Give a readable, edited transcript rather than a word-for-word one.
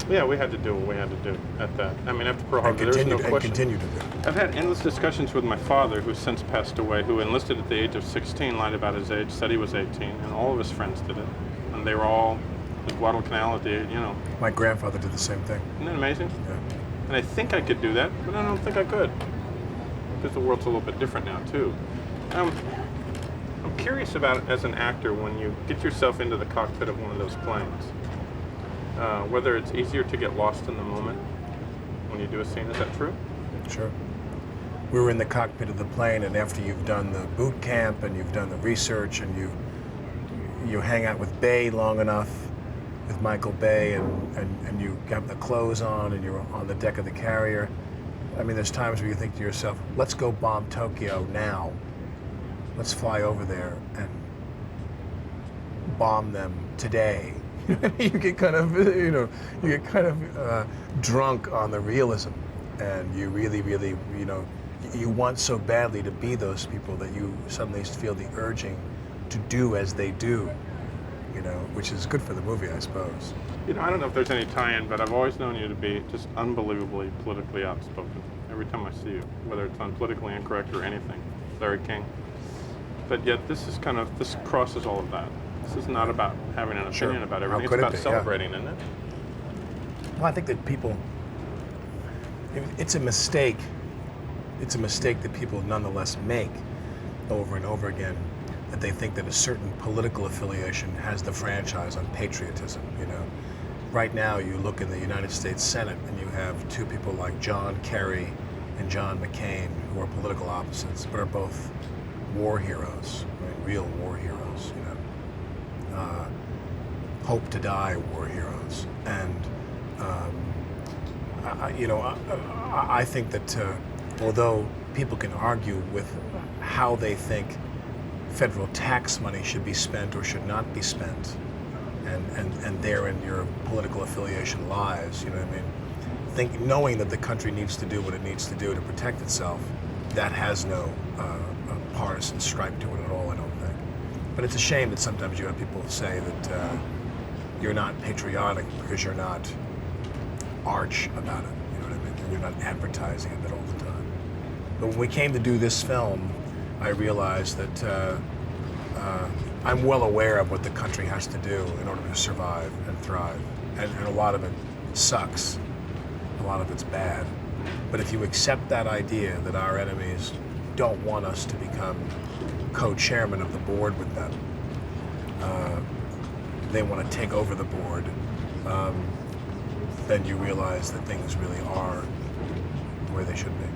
Yeah, we had to do what we had to do at that. I mean, after Pearl Harbor, there was no question. And continue to do. I've had endless discussions with my father, who's since passed away, who enlisted at the age of 16, lied about his age, said he was 18, and all of his friends did it. And they were all at Guadalcanal at the, My grandfather did the same thing. Isn't that amazing? Yeah. And I think I could do that, but I don't think I could. Because the world's a little bit different now, too. I'm curious about it as an actor when you get yourself into the cockpit of one of those planes. Whether it's easier to get lost in the moment when you do a scene. Is that true? Sure. We were in the cockpit of the plane, and after you've done the boot camp and you've done the research and you hang out with Bay long enough, with Michael Bay, and you got the clothes on and you're on the deck of the carrier. I mean, there's times where you think to yourself, let's go bomb Tokyo now. Let's fly over there and bomb them today. You get kind of, drunk on the realism, and you really, really, you want so badly to be those people that you suddenly feel the urging to do as they do, which is good for the movie, I suppose. I don't know if there's any tie-in, but I've always known you to be just unbelievably politically outspoken. Every time I see you, whether it's on politically incorrect or anything, Larry King. But yet this crosses all of that. This is not about having an opinion about everything. It's about celebrating, isn't it? Well, I think that it's a mistake. It's a mistake that people nonetheless make over and over again, that they think that a certain political affiliation has the franchise on patriotism, Right now, you look in the United States Senate and you have two people like John Kerry and John McCain, who are political opposites, but are both war heroes, right? Real war heroes, hope to die war heroes. And, I think that although people can argue with how they think federal tax money should be spent or should not be spent, and therein your political affiliation lies, knowing that the country needs to do what it needs to do to protect itself, that has no partisan stripe to it at all, I don't think. But it's a shame that sometimes you have people say that you're not patriotic because you're not arch about it, and you're not advertising it all the time. But when we came to do this film, I realized that I'm well aware of what the country has to do in order to survive and thrive. And a lot of it sucks. A lot of it's bad. But if you accept that idea that our enemies don't want us to become co-chairman of the board with them, they want to take over the board, then you realize that things really are where they should be.